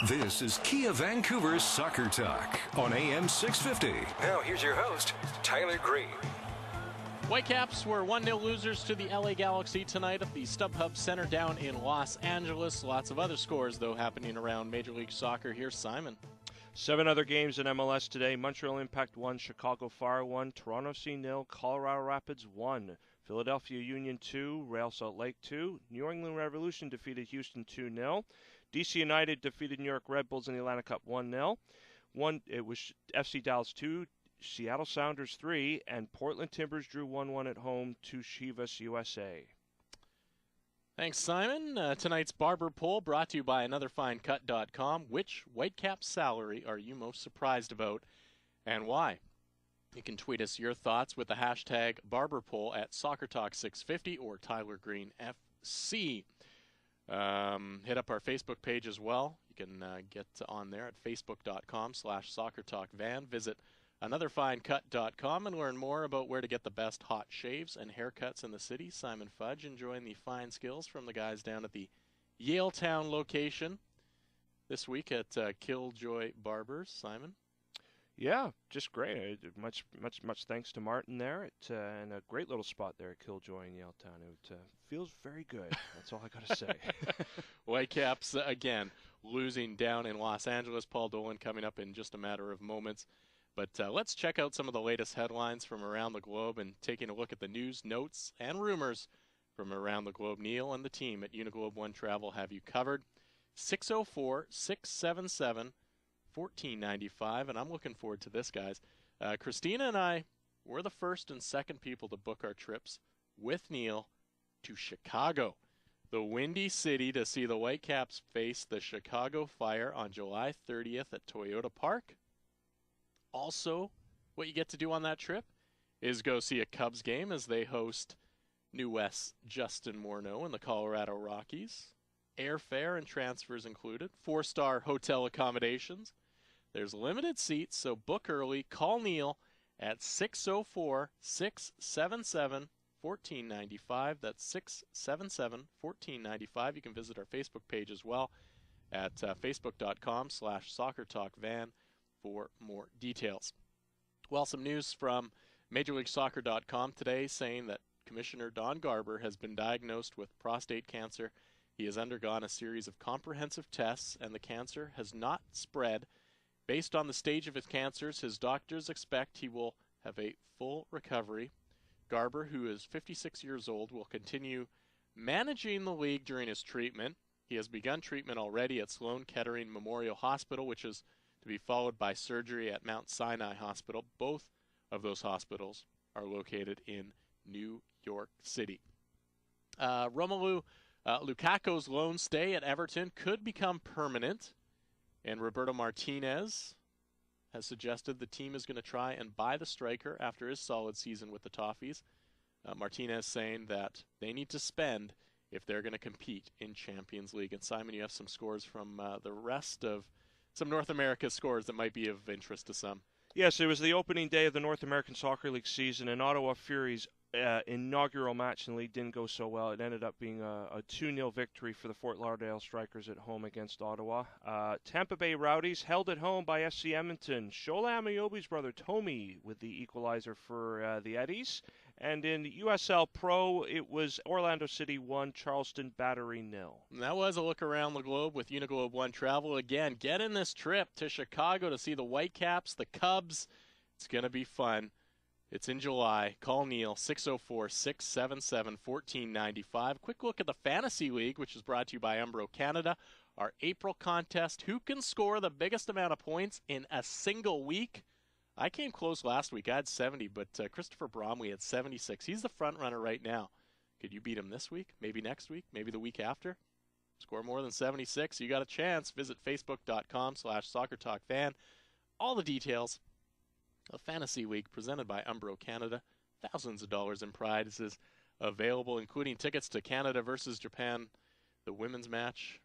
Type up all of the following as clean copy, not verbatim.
This is Kia Vancouver's Soccer Talk on AM 650. Now here's your host, Tyler Green. Whitecaps were 1-0 losers to the LA Galaxy tonight at the StubHub Center down in Los Angeles. Lots of other scores, though, happening around Major League Soccer. Here's Simon. 7 other games in MLS today. Montreal Impact 1, Chicago Fire 1, Toronto FC 0, Colorado Rapids 1, Philadelphia Union 2, Real Salt Lake 2, New England Revolution defeated Houston 2-0, DC United defeated New York Red Bulls in the Atlantic Cup 1-0. It was FC Dallas 2, Seattle Sounders 3, and Portland Timbers drew 1-1 at home to Chivas USA. Thanks, Simon. Tonight's Barber Poll brought to you by AnotherFineCut.com. Which Whitecap salary are you most surprised about, and why? You can tweet us your thoughts with the hashtag BarberPoll at SoccerTalk650 or TylerGreenFC. Hit up our Facebook page as well. You can get on there at Facebook.com/SoccerTalkVan. Visit AnotherFineCut.com and learn more about where to get the best hot shaves and haircuts in the city. Simon Fudge enjoying the fine skills from the guys down at the Yaletown location this week at Killjoy Barbers. Simon? Yeah, just great. Much thanks to Martin there, and a great little spot there at Killjoy in Yaletown. It feels very good. That's all I got to say. Whitecaps, again, losing down in Los Angeles. Paul Dolan coming up in just a matter of moments. But let's check out some of the latest headlines from around the globe and taking a look at the news, notes, and rumors from around the globe. Neil and the team at Uniglobe One Travel have you covered. 604-677-1495, and I'm looking forward to this, guys. Christina and I were the first and second people to book our trips with Neil to Chicago, the Windy City, to see the Whitecaps face the Chicago Fire on July 30th at Toyota Park. Also, what you get to do on that trip is go see a Cubs game as they host New West's Justin Morneau and the Colorado Rockies. Airfare and transfers included. 4-star hotel accommodations. There's limited seats, so book early. Call Neil at 604-677-1495. That's 677-1495. You can visit our Facebook page as well at facebook.com/SoccerTalkVan. for more details. Well, some news from MajorLeagueSoccer.com today saying that Commissioner Don Garber has been diagnosed with prostate cancer. He has undergone a series of comprehensive tests, and the cancer has not spread. Based on the stage of his cancers, his doctors expect he will have a full recovery. Garber, who is 56 years old, will continue managing the league during his treatment. He has begun treatment already at Sloan Kettering Memorial Hospital, which is to be followed by surgery at Mount Sinai Hospital. Both of those hospitals are located in New York City. Romelu Lukaku's loan stay at Everton could become permanent, and Roberto Martinez has suggested the team is going to try and buy the striker after his solid season with the Toffees. Martinez saying that they need to spend if they're going to compete in Champions League. And Simon, you have some scores from the rest of some North America scores that might be of interest to some. Yes, it was the opening day of the North American Soccer League season, and Ottawa Fury's inaugural match in the league didn't go so well. It ended up being a 2-0 victory for the Fort Lauderdale Strikers at home against Ottawa. Tampa Bay Rowdies held at home by FC Edmonton. Shola Ameobi's brother Tomi with the equalizer for the Eddies. And in USL Pro, it was Orlando City 1, Charleston Battery 0. And that was a look around the globe with Uniglobe One Travel. Again, get in this trip to Chicago to see the Whitecaps, the Cubs. It's going to be fun. It's in July. Call Neil, 604-677-1495. Quick look at the Fantasy League, which is brought to you by Umbro Canada. Our April contest, who can score the biggest amount of points in a single week? I came close last week. I had 70, but Christopher Bromley had 76. He's the front runner right now. Could you beat him this week? Maybe next week? Maybe the week after? Score more than 76. You got a chance. Visit facebook.com/SoccerTalkFan. All the details of Fantasy Week presented by Umbro Canada. Thousands of dollars in prizes available, including tickets to Canada versus Japan, the women's match,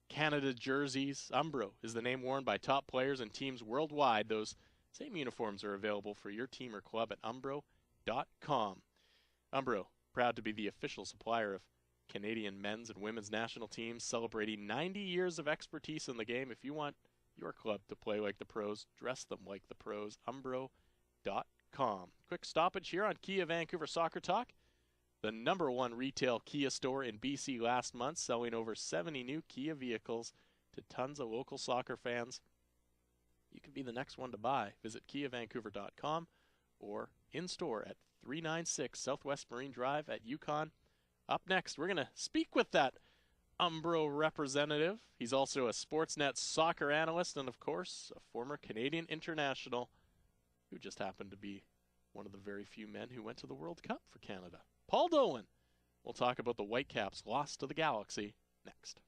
Canada jerseys. Umbro is the name worn by top players and teams worldwide. Those same uniforms are available for your team or club at Umbro.com. Umbro, proud to be the official supplier of Canadian men's and women's national teams celebrating 90 years of expertise in the game. If you want your club to play like the pros, dress them like the pros. Umbro.com. Quick stoppage here on Kia Vancouver Soccer Talk. The #1 retail Kia store in BC last month, selling over 70 new Kia vehicles to tons of local soccer fans. You can be the next one to buy. Visit KiaVancouver.com or in-store at 396 Southwest Marine Drive at Yukon. Up next, we're going to speak with that Umbro representative. He's also a Sportsnet soccer analyst and, of course, a former Canadian international who just happened to be one of the very few men who went to the World Cup for Canada. Paul Dolan. We'll talk about the Whitecaps' loss to the Galaxy next.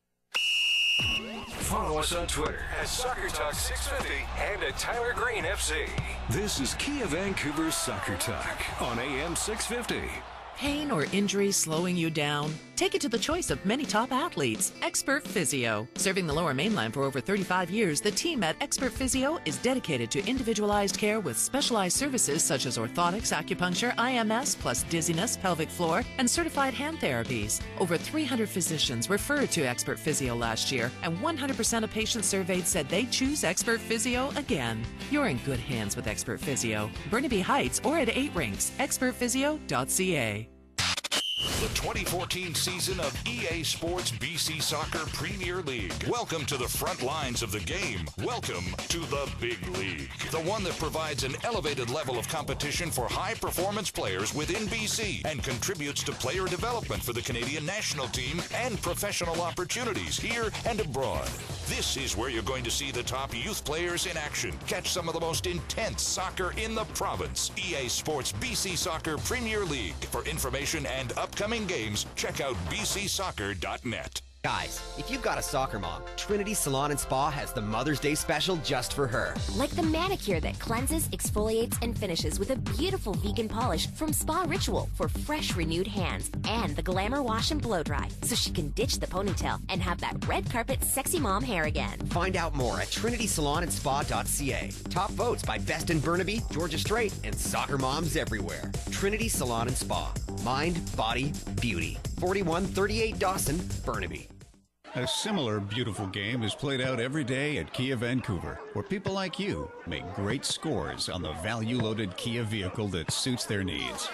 Follow us on Twitter at SoccerTalk650 and at Tyler Green FC. This is Kia Vancouver Soccer Talk on AM 650. Pain or injury slowing you down? Take it to the choice of many top athletes, Expert Physio. Serving the Lower Mainland for over 35 years, the team at Expert Physio is dedicated to individualized care with specialized services such as orthotics, acupuncture, IMS, plus dizziness, pelvic floor, and certified hand therapies. Over 300 physicians referred to Expert Physio last year, and 100% of patients surveyed said they choose Expert Physio again. You're in good hands with Expert Physio. Burnaby Heights or at 8 Rinks, expertphysio.ca. The 2014 season of EA Sports BC Soccer Premier League. Welcome to the front lines of the game. Welcome to the big league. The one that provides an elevated level of competition for high-performance players within BC and contributes to player development for the Canadian national team and professional opportunities here and abroad. This is where you're going to see the top youth players in action. Catch some of the most intense soccer in the province. EA Sports BC Soccer Premier League. For information and upcoming games, check out bcsoccer.net. Guys, if you've got a soccer mom, Trinity Salon and Spa has the Mother's Day special just for her. Like the manicure that cleanses, exfoliates, and finishes with a beautiful vegan polish from Spa Ritual for fresh, renewed hands. And the Glamour Wash and Blow Dry, so she can ditch the ponytail and have that red carpet sexy mom hair again. Find out more at trinitysalonandspa.ca. Top votes by Best in Burnaby, Georgia Strait, and soccer moms everywhere. Trinity Salon and Spa. Mind, body, beauty. 4138 Dawson, Burnaby. A similar beautiful game is played out every day at Kia Vancouver, where people like you make great scores on the value-loaded Kia vehicle that suits their needs.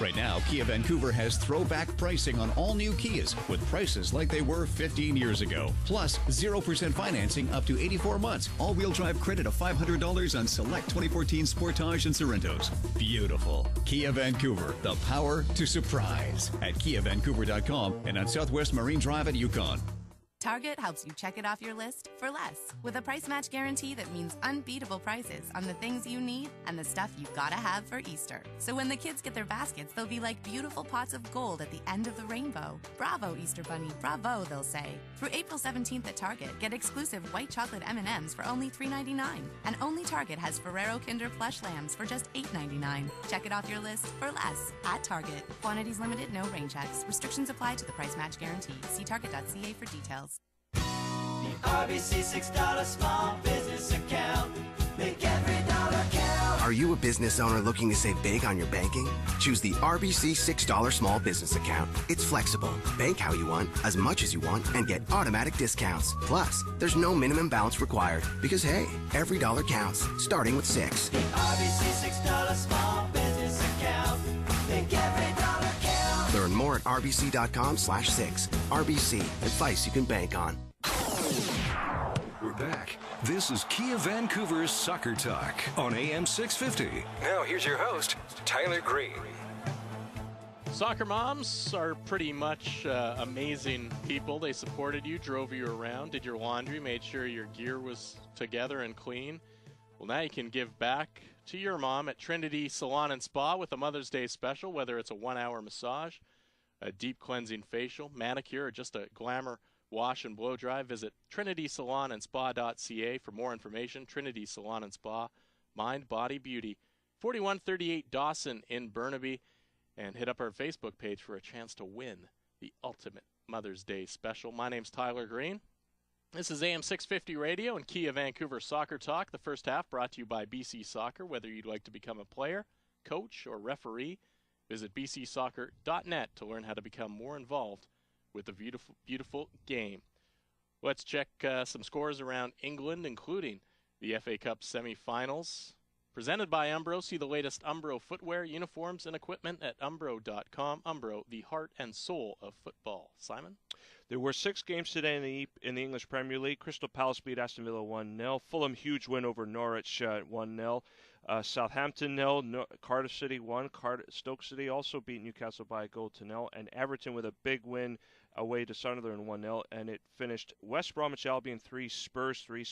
Right now, Kia Vancouver has throwback pricing on all new Kias with prices like they were 15 years ago. Plus, 0% financing up to 84 months. All-wheel drive credit of $500 on select 2014 Sportage and Sorrentos. Beautiful. Kia Vancouver, the power to surprise. At KiaVancouver.com and on Southwest Marine Drive at Yukon. Target helps you check it off your list for less. With a price match guarantee that means unbeatable prices on the things you need and the stuff you gotta have for Easter. So when the kids get their baskets, they'll be like beautiful pots of gold at the end of the rainbow. Bravo, Easter Bunny, bravo, they'll say. Through April 17th at Target, get exclusive white chocolate M&Ms for only $3.99. And only Target has Ferrero Kinder Plush Lambs for just $8.99. Check it off your list for less at Target. Quantities limited, no rain checks. Restrictions apply to the price match guarantee. See target.ca for details. RBC $6 small business account. Make every dollar count. Are you a business owner looking to save big on your banking? Choose the RBC $6 small business account. It's flexible. Bank how you want, as much as you want, and get automatic discounts. Plus, there's no minimum balance required because, hey, every dollar counts, starting with $6. The RBC $6 small business account. Make every dollar count. Learn more at rbc.com/6. RBC, advice you can bank on. We're back. This is Kia Vancouver's Soccer Talk on AM 650. Now here's your host, Tyler Green. Soccer moms are pretty much amazing people. They supported you, drove you around, did your laundry, made sure your gear was together and clean. Well, now you can give back to your mom at Trinity Salon and Spa with a Mother's Day special, whether it's a 1-hour massage, a deep cleansing facial, manicure, or just a glamour wash and blow dry. Visit trinitysalonandspa.ca for more information. Trinity Salon and Spa, mind, body, beauty. 4138 Dawson in Burnaby. And hit up our Facebook page for a chance to win the ultimate Mother's Day special. My name's Tyler Green. This is AM 650 Radio and Kia Vancouver Soccer Talk. The first half brought to you by BC Soccer. Whether you'd like to become a player, coach, or referee, visit bcsoccer.net to learn how to become more involved with a beautiful, beautiful game. Let's check some scores around England, including the FA Cup semi-finals. Presented by Umbro. See the latest Umbro footwear, uniforms, and equipment at umbro.com. Umbro, the heart and soul of football. Simon? There were 6 games today in the English Premier League. Crystal Palace beat Aston Villa 1-0. Fulham, huge win over Norwich 1-0. Southampton 0. Cardiff City 1. Stoke City also beat Newcastle by a goal to 0. And Everton with a big win away to Sunderland 1-0. And it finished West Bromwich Albion 3, Spurs 3.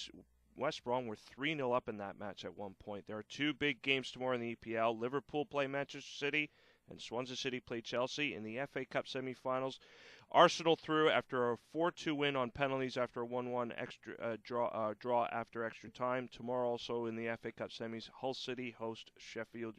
West Brom were 3-0 up in that match at one point. There are 2 big games tomorrow in the EPL. Liverpool play Manchester City, and Swansea City play Chelsea. In the FA Cup semi-finals, Arsenal through after a 4-2 win on penalties after a 1-1 draw after extra time. Tomorrow also in the FA Cup semis, Hull City play Sheffield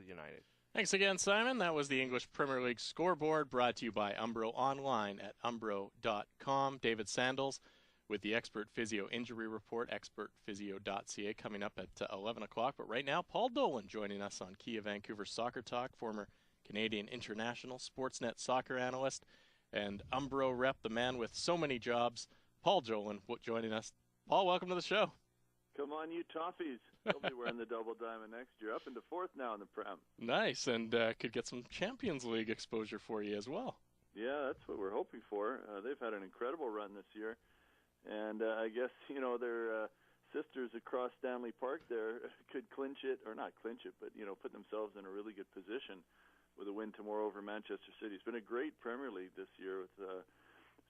United. Thanks again, Simon. That was the English Premier League scoreboard brought to you by Umbro online at umbro.com. David Sandals with the Expert Physio Injury Report, expertphysio.ca, coming up at 11 o'clock. But right now, Paul Dolan joining us on Kia Vancouver Soccer Talk, former Canadian International, Sportsnet soccer analyst, and Umbro rep, the man with so many jobs, Paul Dolan, joining us. Paul, welcome to the show. Come on, you Toffees. They'll be wearing the double diamond next year. Up into 4th now in the Prem. Nice, and could get some Champions League exposure for you as well. Yeah, that's what we're hoping for. They've had an incredible run this year. And I guess, their sisters across Stanley Park there could clinch it, or not clinch it, but, put themselves in a really good position with a win tomorrow over Manchester City. It's been a great Premier League this year with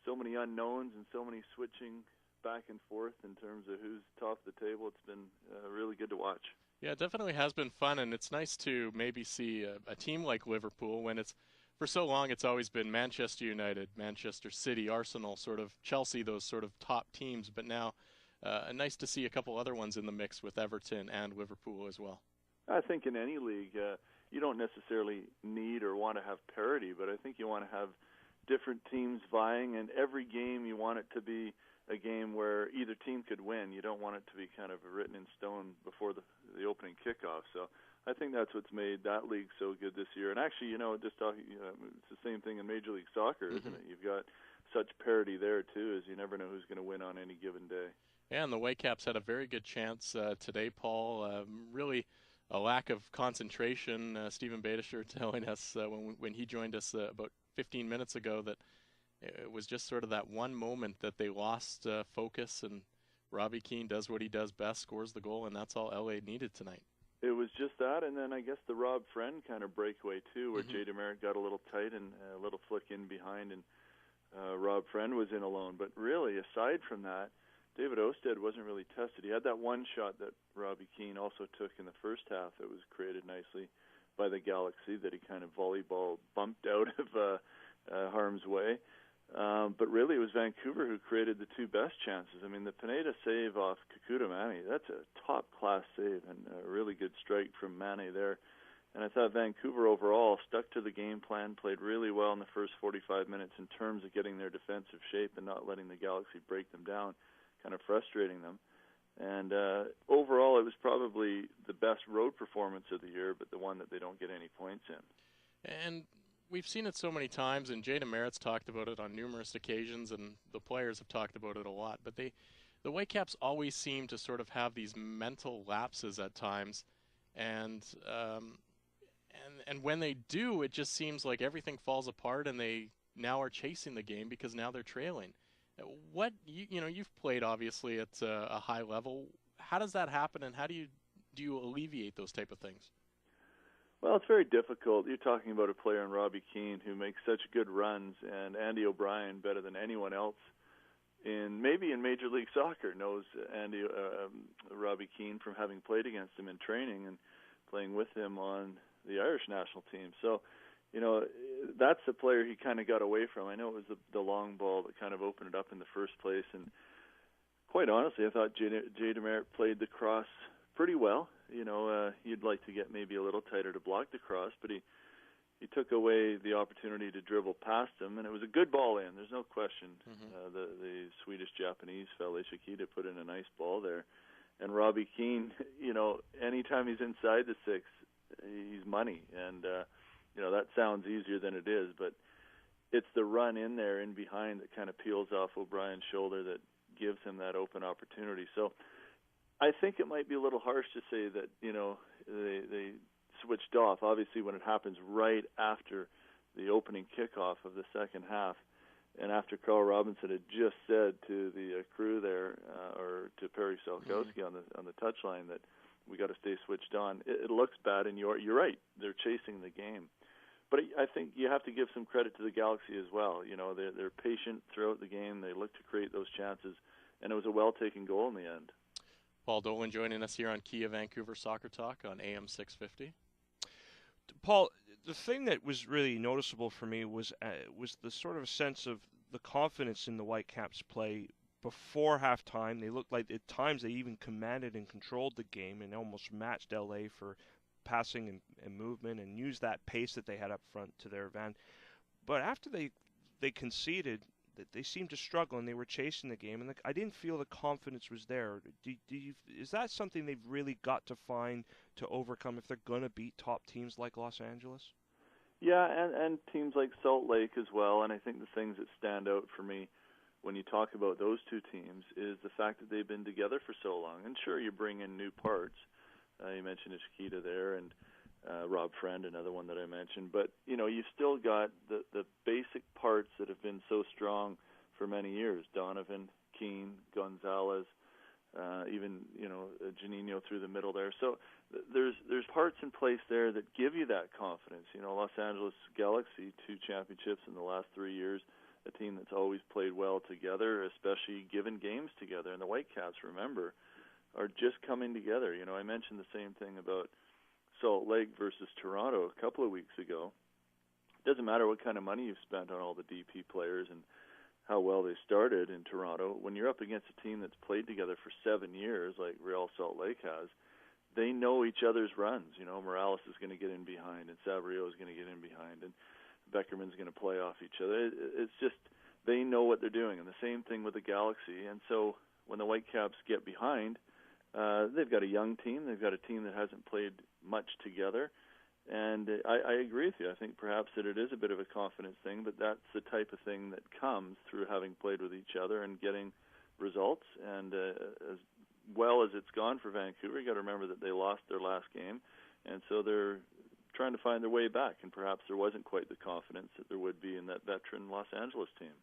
so many unknowns and so many switching back and forth in terms of who's top of the table. It's been really good to watch. Yeah, it definitely has been fun, and it's nice to maybe see a team like Liverpool when it's, for so long, it's always been Manchester United, Manchester City, Arsenal, sort of Chelsea, those sort of top teams. But now, nice to see a couple other ones in the mix with Everton and Liverpool as well. I think in any league, you don't necessarily need or want to have parity, but I think you want to have different teams vying, and every game you want it to be a game where either team could win. You don't want it to be kind of written in stone before the opening kickoff. So I think that's what's made that league so good this year. And actually, just talking, it's the same thing in Major League Soccer, isn't it? You've got such parity there, too, as you never know who's going to win on any given day. Yeah, and the Whitecaps had a very good chance today, Paul. Really a lack of concentration. Stephen Badisher telling us when he joined us about 15 minutes ago that it was just sort of that one moment that they lost focus, and Robbie Keane does what he does best, scores the goal, and that's all LA needed tonight. It was just that, and then I guess the Rob Friend kind of breakaway, too, where Jay DeMeritt got a little tight and a little flick in behind, and Rob Friend was in alone. But really, aside from that, David Osted wasn't really tested. He had that one shot that Robbie Keane also took in the first half that was created nicely by the Galaxy that he kind of volleyball bumped out of harm's way. But really, it was Vancouver who created the 2 best chances. I mean, the Pineda save off Kikuta Mane, that's a top-class save and a really good strike from Mane there. And I thought Vancouver overall stuck to the game plan, played really well in the first 45 minutes in terms of getting their defensive shape and not letting the Galaxy break them down, kind of frustrating them. And overall, it was probably the best road performance of the year, but the one that they don't get any points in. And we've seen it so many times, and Jay DeMeritt's talked about it on numerous occasions, and the players have talked about it a lot. But the Whitecaps always seem to sort of have these mental lapses at times, and when they do, it just seems like everything falls apart, and they now are chasing the game because now they're trailing. What you've played obviously at a high level. How does that happen, and how do you alleviate those type of things? Well, it's very difficult. You're talking about a player in Robbie Keane who makes such good runs, and Andy O'Brien, better than anyone else maybe in Major League Soccer, knows Robbie Keane from having played against him in training and playing with him on the Irish national team. So, that's the player he kind of got away from. I know it was the long ball that kind of opened it up in the first place, and quite honestly, I thought Jay DeMeritt played the cross pretty well. You'd like to get maybe a little tighter to block the cross, but he took away the opportunity to dribble past him, and it was a good ball in. There's no question. The Swedish-Japanese fella, Shikita, put in a nice ball there. And Robbie Keane, anytime he's inside the 6, he's money. And, that sounds easier than it is, but it's the run in there in behind that kind of peels off O'Brien's shoulder that gives him that open opportunity. So I think it might be a little harsh to say that, they switched off. Obviously, when it happens right after the opening kickoff of the second half, and after Carl Robinson had just said to the crew there, or to Perry Salkowski on the touchline, that we got to stay switched on, it looks bad, and you're right. They're chasing the game. But I think you have to give some credit to the Galaxy as well. They're patient throughout the game. They look to create those chances, and it was a well-taken goal in the end. Paul Dolan joining us here on Kia Vancouver Soccer Talk on AM 650. Paul, the thing that was really noticeable for me was the sort of sense of the confidence in the Whitecaps' play before halftime. They looked like at times they even commanded and controlled the game and almost matched LA for passing and movement, and used that pace that they had up front to their advantage. But after they conceded, that they seemed to struggle and they were chasing the game, and I didn't feel the confidence was there. Is that something they've really got to find to overcome if they're going to beat top teams like Los Angeles? Yeah, and teams like Salt Lake as well. And I think the things that stand out for me when you talk about those two teams is the fact that they've been together for so long. And sure, you bring in new parts. You mentioned Ishikita there, and Rob Friend, another one that I mentioned. But, you've still got the basic parts that have been so strong for many years. Donovan, Keane, Gonzalez, even, Juninho through the middle there. So there's parts in place there that give you that confidence. Los Angeles Galaxy, 2 championships in the last 3 years, a team that's always played well together, especially given games together. And the Whitecaps, remember, are just coming together. I mentioned the same thing about Salt Lake versus Toronto a couple of weeks ago. It doesn't matter what kind of money you've spent on all the DP players and how well they started in Toronto. When you're up against a team that's played together for 7 years, like Real Salt Lake has, they know each other's runs. Morales is going to get in behind, and Sabrio is going to get in behind, and Beckerman's going to play off each other. It's just they know what they're doing, and the same thing with the Galaxy. And so when the Whitecaps get behind, they've got a young team. They've got a team that hasn't played much together. And I agree with you. I think perhaps that it is a bit of a confidence thing, but that's the type of thing that comes through having played with each other and getting results. And as well as it's gone for Vancouver, you got to remember that they lost their last game, and so they're trying to find their way back. And perhaps there wasn't quite the confidence that there would be in that veteran Los Angeles team.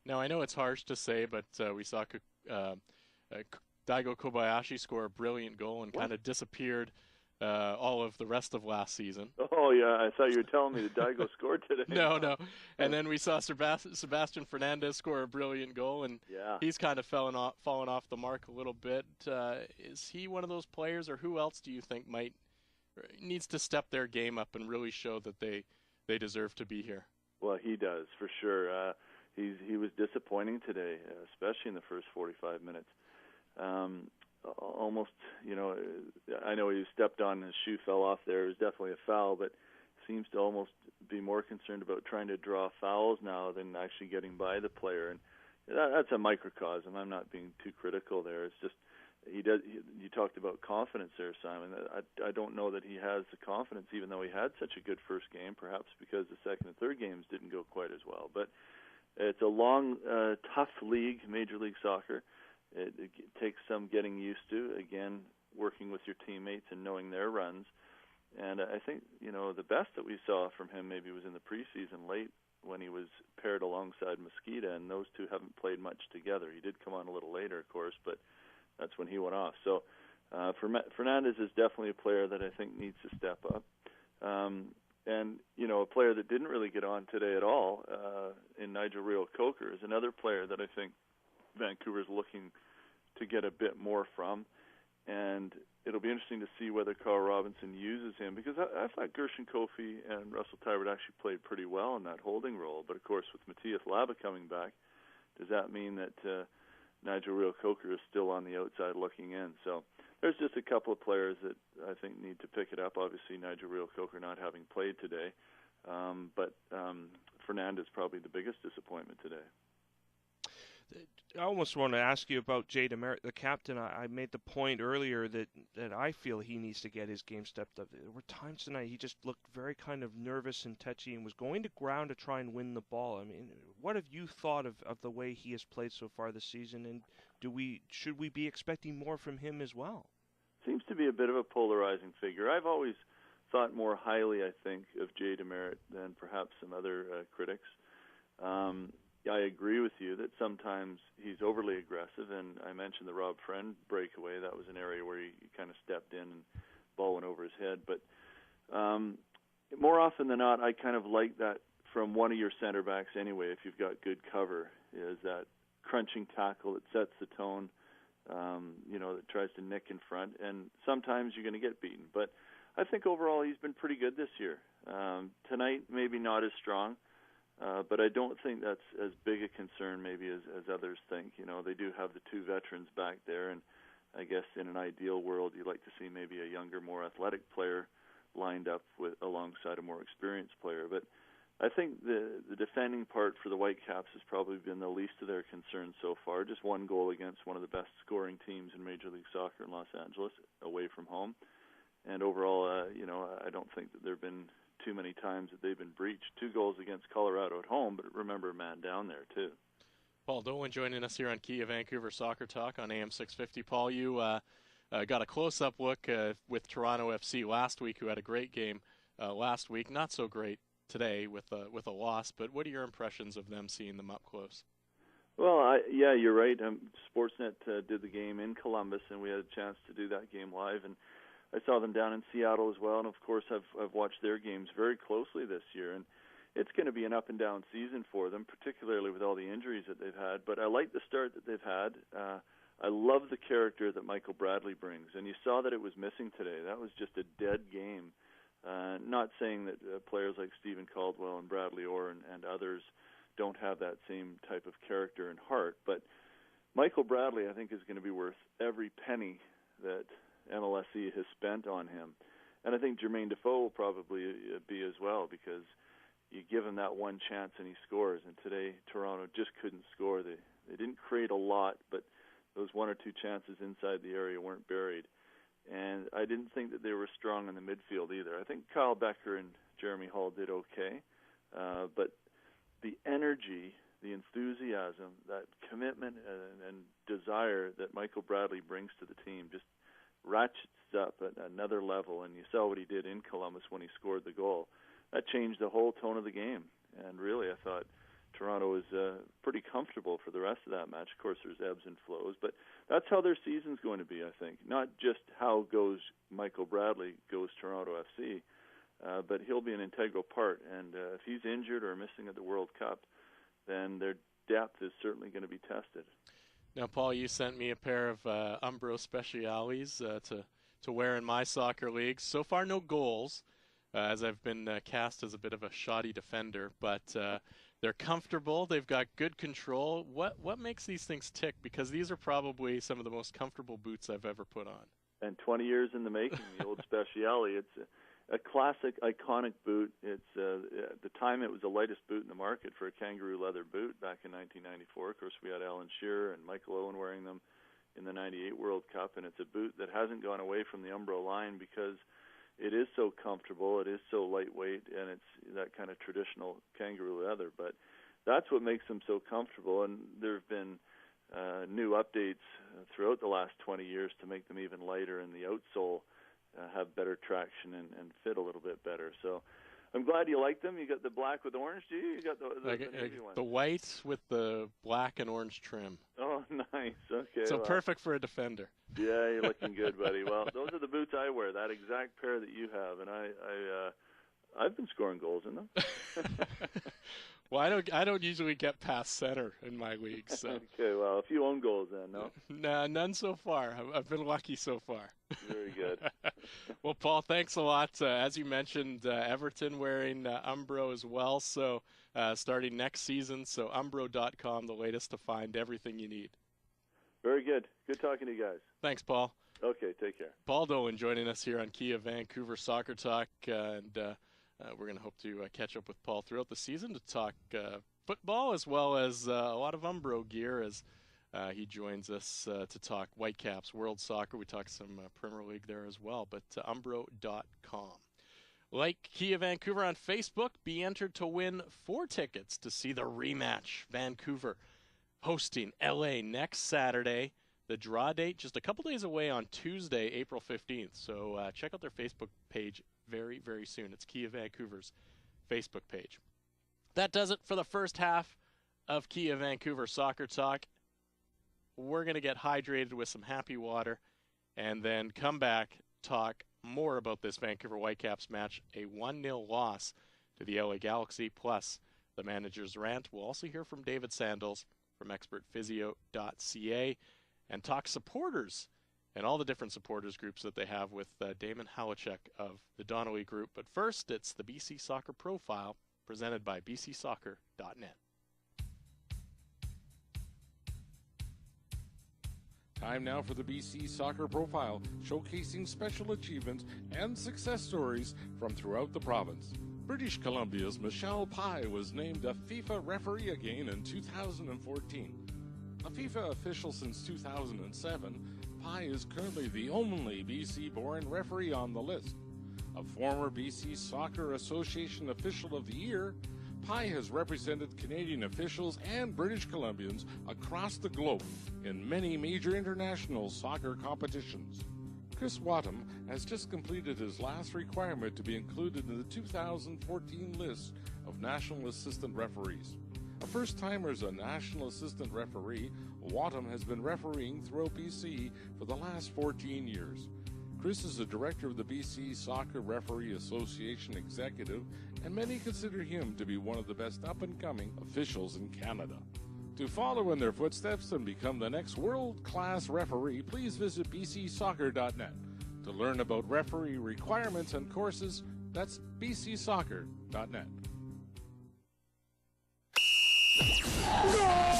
Now, I know it's harsh to say, but we saw Daigo Kobayashi score a brilliant goal and kind of disappeared all of the rest of last season. Oh, yeah, I thought you were telling me that Daigo scored today. No. And then we saw Sebastian Fernandez score a brilliant goal, and he's kind of fallen off the mark a little bit. Is he one of those players, or who else do you think needs to step their game up and really show that they deserve to be here? Well, he does, for sure. He was disappointing today, especially in the first 45 minutes. Almost, I know he stepped on, his shoe fell off there. It was definitely a foul, but seems to almost be more concerned about trying to draw fouls now than actually getting by the player. And that's a microcosm. I'm not being too critical there. It's just you talked about confidence there, Simon. I don't know that he has the confidence, even though he had such a good first game, perhaps because the second and third games didn't go quite as well. But it's a long, tough league, Major League Soccer. It takes some getting used to, again, working with your teammates and knowing their runs. And I think, the best that we saw from him maybe was in the preseason late when he was paired alongside Mosqueda, and those two haven't played much together. He did come on a little later, of course, but that's when he went off. So Fernandez is definitely a player that I think needs to step up. And, a player that didn't really get on today at all in Nigel Reo-Coker is another player that I think Vancouver's looking to get a bit more from. And it'll be interesting to see whether Carl Robinson uses him, because I thought Gershon Kofi and Russell Tybert actually played pretty well in that holding role. But, of course, with Matthias Laba coming back, does that mean that Nigel Reo-Coker is still on the outside looking in? So there's just a couple of players that I think need to pick it up. Obviously, Nigel Reo-Coker not having played today. But Fernandez probably the biggest disappointment today. I almost want to ask you about Jay DeMeritt, the captain. I made the point earlier that I feel he needs to get his game stepped up. There were times tonight he just looked very kind of nervous and touchy and was going to ground to try and win the ball. I mean, what have you thought of the way he has played so far this season, and should we be expecting more from him as well? Seems to be a bit of a polarizing figure. I've always thought more highly, I think, of Jay DeMeritt than perhaps some other critics. I agree with you that sometimes he's overly aggressive, and I mentioned the Rob Friend breakaway. That was an area where he kind of stepped in and ball went over his head. But more often than not, I kind of like that from one of your center backs anyway, if you've got good cover, is that crunching tackle that sets the tone, that tries to nick in front. And sometimes you're going to get beaten. But I think overall he's been pretty good this year. Tonight, maybe not as strong. But I don't think that's as big a concern maybe as others think. They do have the two veterans back there, and I guess in an ideal world you'd like to see maybe a younger, more athletic player lined up alongside a more experienced player. But I think the defending part for the Whitecaps has probably been the least of their concerns so far. Just one goal against one of the best scoring teams in Major League Soccer in Los Angeles, away from home. And overall, I don't think that there have been too many times that they've been breached. 2 goals against Colorado at home, but remember a man down there too. Paul Dolan joining us here on Kia Vancouver Soccer Talk on AM 650. Paul, you got a close-up look with Toronto FC last week, who had a great game last week. Not so great today with a loss, but what are your impressions of them, seeing them up close? Well, yeah, you're right. Sportsnet did the game in Columbus, and we had a chance to do that game live, and I saw them down in Seattle as well, and of course I've watched their games very closely this year, and it's going to be an up and down season for them, particularly with all the injuries that they've had. But I like the start that they've had. I love the character that Michael Bradley brings, and you saw that it was missing today. That was just a dead game. Not saying that players like Stephen Caldwell and Bradley Orr and others don't have that same type of character and heart, but Michael Bradley, I think, is going to be worth every penny that MLSE has spent on him. And I think Jermaine Defoe will probably be as well, because you give him that one chance and he scores. And today, Toronto just couldn't score. They didn't create a lot, but those 1 or 2 chances inside the area weren't buried. And I didn't think that they were strong in the midfield either. I think Kyle Becker and Jeremy Hall did okay, but the energy, the enthusiasm, that commitment and desire that Michael Bradley brings to the team just ratchets up at another level, and you saw what he did in Columbus when he scored the goal. That changed the whole tone of the game, and really I thought Toronto was pretty comfortable for the rest of that match. Of course, there's ebbs and flows, but that's how their season's going to be, I think. Not just how goes Michael Bradley, goes Toronto FC, but he'll be an integral part, and if he's injured or missing at the World Cup, then their depth is certainly going to be tested. Now, Paul, you sent me a pair of Umbro Speciales to wear in my soccer leagues. So far, no goals, as I've been cast as a bit of a shoddy defender. But they're comfortable. They've got good control. What makes these things tick? Because these are probably some of the most comfortable boots I've ever put on. And 20 years in the making, the old Speciale. It's a classic, iconic boot. It's at the time it was the lightest boot in the market for a kangaroo leather boot back in 1994. Of course, we had Alan Shearer and Michael Owen wearing them in the '98 World Cup, and it's a boot that hasn't gone away from the Umbro line because it is so comfortable, it is so lightweight, and it's that kind of traditional kangaroo leather. But that's what makes them so comfortable, and there have been new updates throughout the last 20 years to make them even lighter, and the outsole have better traction and fit a little bit better. So I'm glad you like them. You got the black with orange, do you? You got the navy one. The white with the black and orange trim. Oh, nice. Okay. So perfect for a defender. Yeah, you're looking good, buddy. Well, those are the boots I wear, that exact pair that you have, and I've been scoring goals in them. Well, I don't usually get past center in my league. So. Okay, well, a few own goals then, no? Nah, none so far. I've been lucky so far. Very good. Well, Paul, thanks a lot. As you mentioned, Everton wearing Umbro as well, so starting next season. So Umbro.com, the latest to find everything you need. Very good. Good talking to you guys. Thanks, Paul. Okay, take care. Paul Dolan joining us here on Kia Vancouver Soccer Talk, and we're going to hope to catch up with Paul throughout the season to talk football, as well as a lot of Umbro gear as he joins us to talk Whitecaps World Soccer. We talk some Premier League there as well, but umbro.com. Like Kia Vancouver on Facebook, be entered to win 4 tickets to see the rematch. Vancouver hosting LA next Saturday. The draw date just a couple days away on Tuesday, April 15th. So check out their Facebook page very, very soon. It's Kia Vancouver's Facebook page. That does it for the first half of Kia Vancouver Soccer Talk. We're going to get hydrated with some happy water and then come back, talk more about this Vancouver Whitecaps match, a 1-0 loss to the LA Galaxy, plus the manager's rant. We'll also hear from David Sandals from expertphysio.ca and talk supporters and all the different supporters groups that they have with Damon Halachek of the Donnelly Group. But first, it's the BC Soccer Profile presented by bcsoccer.net. Time now for the BC Soccer Profile, showcasing special achievements and success stories from throughout the province. British Columbia's Michelle Pye was named a FIFA referee again in 2014. A FIFA official since 2007, Pye is currently the only BC-born referee on the list. A former BC Soccer Association Official of the Year, Pye has represented Canadian officials and British Columbians across the globe in many major international soccer competitions. Chris Wattam has just completed his last requirement to be included in the 2014 list of National Assistant Referees. A first-timer as a National Assistant Referee, Wattam has been refereeing throughout BC for the last 14 years. Chris is the director of the BC Soccer Referee Association Executive, and many consider him to be one of the best up-and-coming officials in Canada. To follow in their footsteps and become the next world-class referee, please visit bcsoccer.net. To learn about referee requirements and courses, that's bcsoccer.net.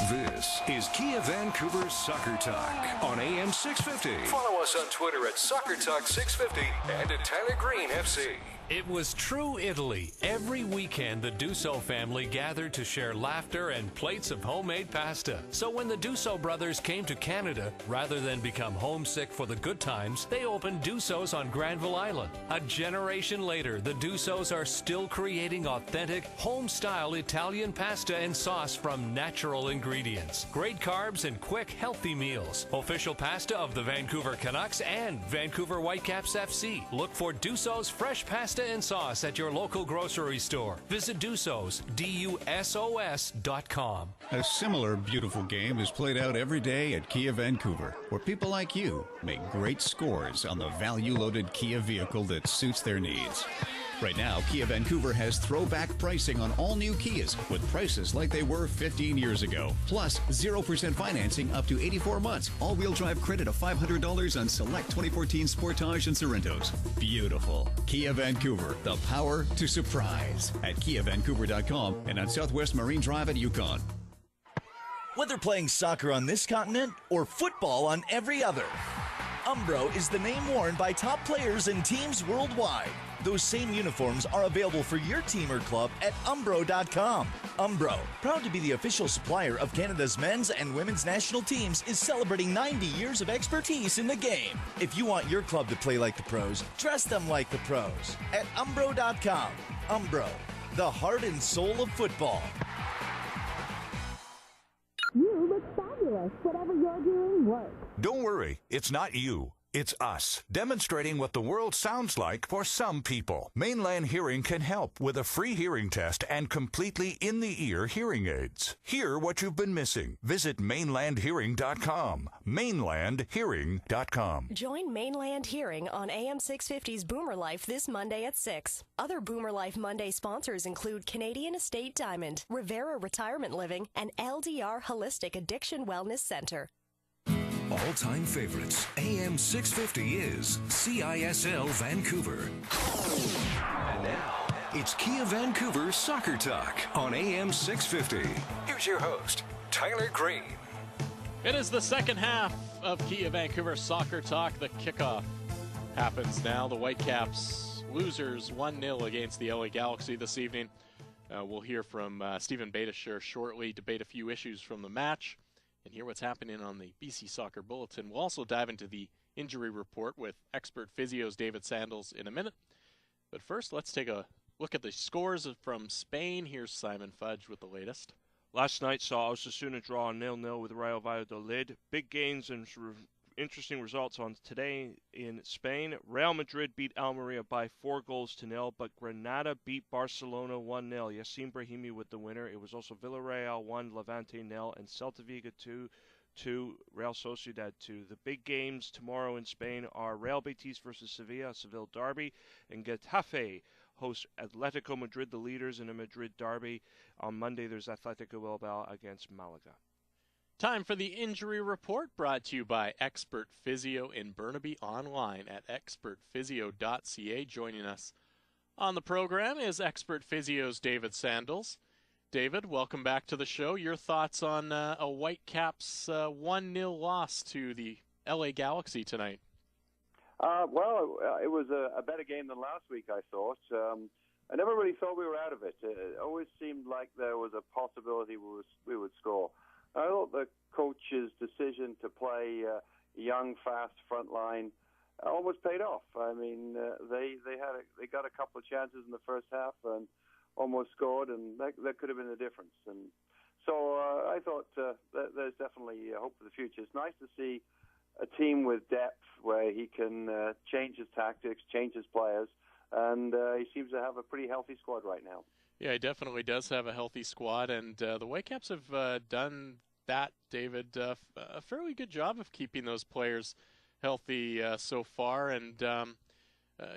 This is Kia Vancouver Soccer Talk on AM 650. Follow us on Twitter at SoccerTalk650 and at Tyler Green FC. It was true Italy. Every weekend, the Dussault family gathered to share laughter and plates of homemade pasta. So when the Dussault brothers came to Canada, rather than become homesick for the good times, they opened Dussauts on Granville Island. A generation later, the Dussauts are still creating authentic, home-style Italian pasta and sauce from natural ingredients. Great carbs and quick, healthy meals. Official pasta of the Vancouver Canucks and Vancouver Whitecaps FC. Look for Dussauts fresh pasta and sauce at your local grocery store. Visit Dussauts, DUSOS.com. A similar beautiful game is played out every day at Kia Vancouver, where people like you make great scores on the value-loaded Kia vehicle that suits their needs. Right now, Kia Vancouver has throwback pricing on all new Kias with prices like they were 15 years ago. Plus, 0% financing up to 84 months. All-wheel drive credit of $500 on select 2014 Sportage and Sorrentos. Beautiful. Kia Vancouver, the power to surprise. At KiaVancouver.com and on Southwest Marine Drive at Yukon. Whether playing soccer on this continent or football on every other, Umbro is the name worn by top players and teams worldwide. Those same uniforms are available for your team or club at umbro.com. Umbro, proud to be the official supplier of Canada's men's and women's national teams, is celebrating 90 years of expertise in the game. If you want your club to play like the pros, dress them like the pros at umbro.com. Umbro, the heart and soul of football. You look fabulous. Whatever you're doing works. Don't worry, it's not you. It's us, demonstrating what the world sounds like for some people. Mainland Hearing can help with a free hearing test and completely in-the-ear hearing aids. Hear what you've been missing. Visit mainlandhearing.com. mainlandhearing.com. Join Mainland Hearing on AM 650's Boomer Life this Monday at 6. Other Boomer Life Monday sponsors include Canadian Estate Diamond, Rivera Retirement Living, and LDR Holistic Addiction Wellness Center. All-time favorites. AM 650 is CISL Vancouver. And now, it's Kia Vancouver Soccer Talk on AM 650. Here's your host, Tyler Green. It is the second half of Kia Vancouver Soccer Talk. The kickoff happens now. The Whitecaps losers 1-0 against the LA Galaxy this evening. We'll hear from Stephen Beitasher shortly, debate a few issues from the match, and hear what's happening on the BC Soccer Bulletin. We'll also dive into the injury report with expert physios David Sandals in a minute. But first, let's take a look at the scores from Spain. Here's Simon Fudge with the latest. Last night saw Osasuna draw 0-0 with Real Valladolid. Big gains and interesting results on today in Spain. Real Madrid beat Almeria by 4-0, but Granada beat Barcelona 1-0. Yacine Brahimi with the winner. It was also Villarreal 1, Levante 0, and Celta Vigo 2, Real Sociedad 2. The big games tomorrow in Spain are Real Betis versus Sevilla, Seville derby, and Getafe host Atletico Madrid, the leaders in a Madrid derby. On Monday, there's Atletico Bilbao against Malaga. Time for the injury report, brought to you by Expert Physio in Burnaby, online at expertphysio.ca. Joining us on the program is Expert Physio's David Sandals. David, welcome back to the show. Your thoughts on a Whitecaps 1-0 loss to the LA Galaxy tonight? It was a better game than last week, I thought. I never really thought we were out of it. It always seemed like there was a possibility we would score. I thought the coach's decision to play a young, fast front line almost paid off. I mean, they got a couple of chances in the first half and almost scored, and that could have been the difference. And so I thought there's definitely hope for the future. It's nice to see a team with depth where he can change his tactics, change his players, and he seems to have a pretty healthy squad right now. Yeah, he definitely does have a healthy squad, and the Whitecaps have done that, David, a fairly good job of keeping those players healthy so far, and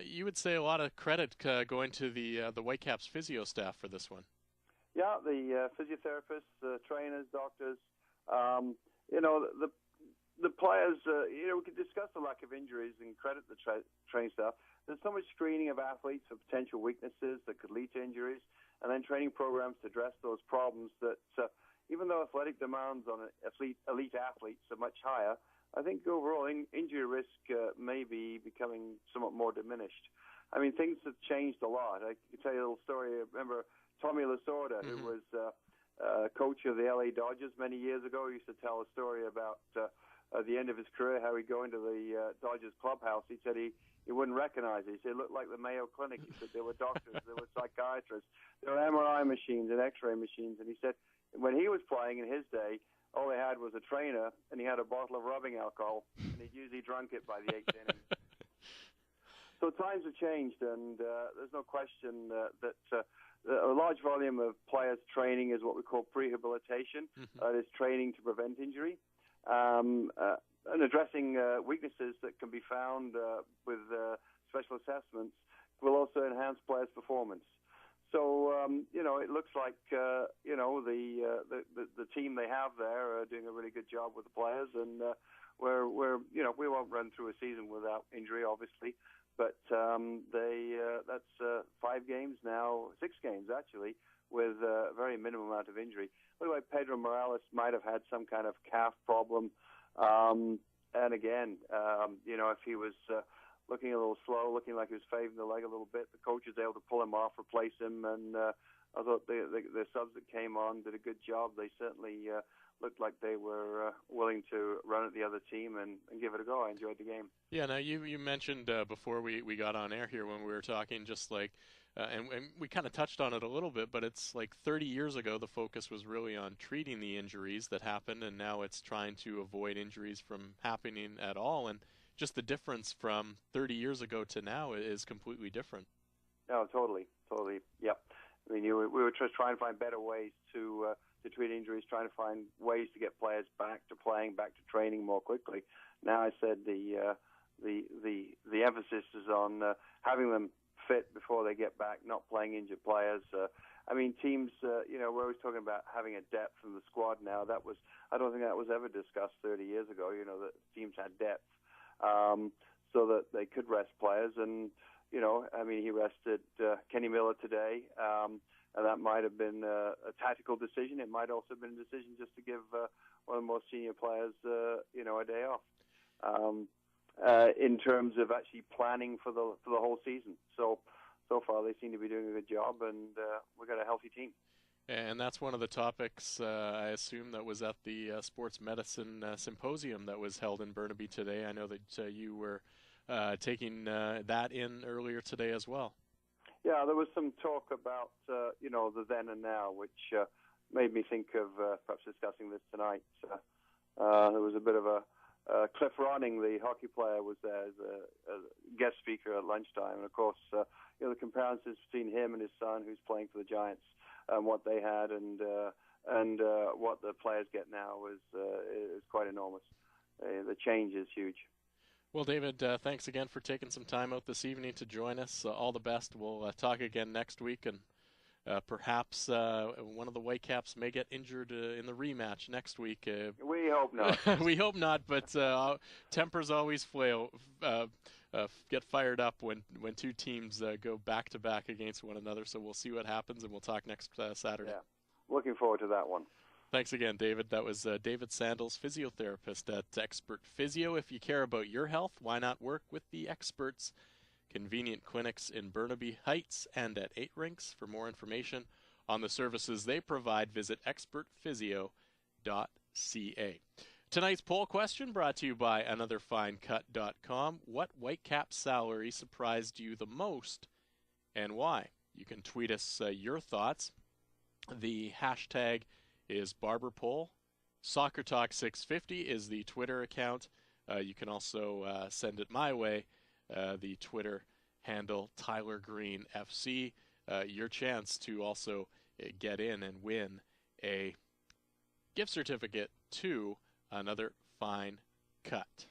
you would say a lot of credit going to the Whitecaps physio staff for this one. Yeah, the physiotherapists, the trainers, doctors, the players, we could discuss the lack of injuries and credit the training staff. There's so much screening of athletes for potential weaknesses that could lead to injuries, and then training programs to address those problems that even though athletic demands on elite athletes are much higher, I think overall injury risk may be becoming somewhat more diminished. I mean, things have changed a lot. I can tell you a little story. I remember Tommy Lasorda, who was coach of the LA Dodgers many years ago. He used to tell a story about at the end of his career how he'd go into the Dodgers clubhouse. He said he wouldn't recognize it. He said it looked like the Mayo Clinic. He said there were doctors, there were psychiatrists, there were MRI machines and X-ray machines. And he said when he was playing in his day, all they had was a trainer, and he had a bottle of rubbing alcohol, and he'd usually drunk it by the 8th inning. So times have changed, and there's no question that a large volume of players' training is what we call prehabilitation. That is training to prevent injury, and addressing weaknesses that can be found with special assessments will also enhance players' performance. So, it looks like, the team they have there are doing a really good job with the players, and we won't run through a season without injury, obviously, but that's 5 games now, 6 games actually, with a very minimum amount of injury. By the way, Pedro Morales might have had some kind of calf problem, and again, if he was looking a little slow, looking like he was fading the leg a little bit, the coach was able to pull him off, replace him, and I thought the subs that came on did a good job. They certainly looked like they were willing to run at the other team and give it a go. I enjoyed the game. Yeah, now you mentioned before we got on air here when we were talking, just like, and we kind of touched on it a little bit, but it's like 30 years ago the focus was really on treating the injuries that happened, and now it's trying to avoid injuries from happening at all. And just the difference from 30 years ago to now is completely different. No, totally, yep. I mean, we were just trying to find better ways to treat injuries, trying to find ways to get players back to playing, back to training more quickly. Now, I said the emphasis is on having them fit before they get back, not playing injured players. I mean, teams, we're always talking about having a depth in the squad now. I don't think that was ever discussed 30 years ago. That teams had depth so that they could rest players, and he rested Kenny Miller today, and that might have been a tactical decision. It might also have been a decision just to give one of the more senior players, a day off. In terms of actually planning for the whole season. So so far they seem to be doing a good job, and we've got a healthy team. And that's one of the topics, I assume, that was at the Sports Medicine Symposium that was held in Burnaby today. I know that you were taking that in earlier today as well. Yeah, there was some talk about, the then and now, which made me think of perhaps discussing this tonight. There was a bit of a Cliff Ronning, the hockey player, was there as a guest speaker at lunchtime. And, of course, the comparisons between him and his son, who's playing for the Giants, and what they had and what the players get now is quite enormous. The change is huge. Well, David, thanks again for taking some time out this evening to join us. All the best. We'll talk again next week, and perhaps one of the Whitecaps may get injured in the rematch next week. We hope not. We hope not, but tempers always get fired up when two teams go back-to-back against one another, so we'll see what happens, and we'll talk next Saturday. Yeah, looking forward to that one. Thanks again, David. That was David Sandals, physiotherapist at Expert Physio. If you care about your health, why not work with the experts? Convenient clinics in Burnaby Heights and at 8 Rinks. For more information on the services they provide, visit expertphysio.ca. Tonight's poll question brought to you by anotherfinecut.com. What Whitecap salary surprised you the most and why? You can tweet us your thoughts. The hashtag is BarberPoll. SoccerTalk650 is the Twitter account. You can also send it my way. The Twitter handle, Tyler Green FC. Your chance to also get in and win a gift certificate to Another Fine Cut.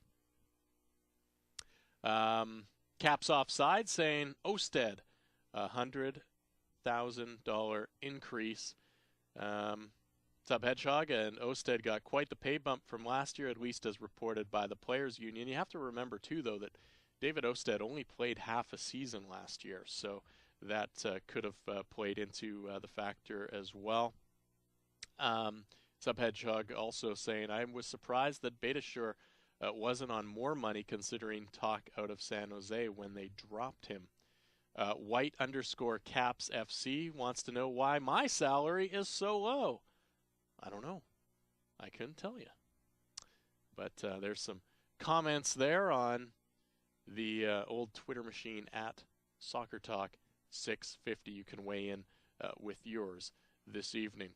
Caps Offside saying Osted, $100,000 increase. Sub Hedgehog and Osted got quite the pay bump from last year, at least as reported by the Players Union. You have to remember, too, though, that David Osted only played half a season last year, so that could have played into the factor as well. Sub Hedgehog also saying, I was surprised that Beitashour wasn't on more money considering talk out of San Jose when they dropped him. White_Caps FC wants to know why my salary is so low. I don't know. I couldn't tell you. But there's some comments there on the old Twitter machine at SoccerTalk650. You can weigh in with yours this evening.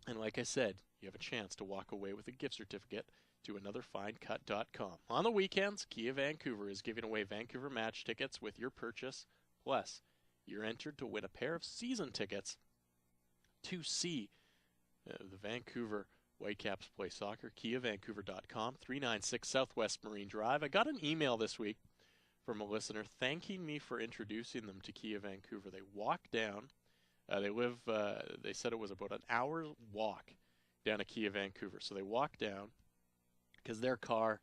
And like I said, you have a chance to walk away with a gift certificate to anotherfinecut.com. On the weekends, Kia Vancouver is giving away Vancouver match tickets with your purchase. Plus, you're entered to win a pair of season tickets to see the Vancouver Whitecaps play soccer. KiaVancouver.com, 396 Southwest Marine Drive. I got an email this week from a listener thanking me for introducing them to Kia Vancouver. They walk down. They said it was about an hour walk down to Kia Vancouver. So they walk down because their car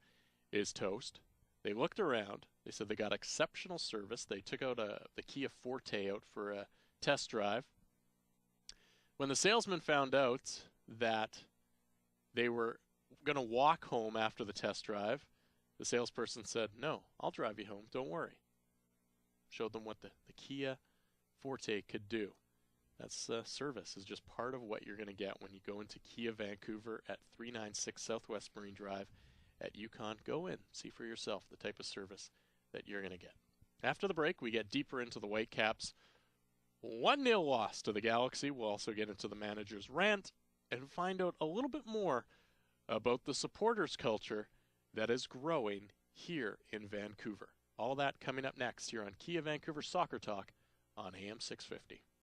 is toast. They looked around. They said they got exceptional service. They took out the Kia Forte out for a test drive. When the salesman found out that they were going to walk home after the test drive, the salesperson said, no, I'll drive you home. Don't worry. Showed them what the Kia Forte could do. That's service is just part of what you're going to get when you go into Kia Vancouver at 396 Southwest Marine Drive at Yukon. Go in, see for yourself the type of service that you're going to get. After the break, we get deeper into the Whitecaps' 1-0 loss to the Galaxy. We'll also get into the manager's rant and find out a little bit more about the supporters culture that is growing here in Vancouver. All that coming up next here on Kia Vancouver Soccer Talk on AM 650.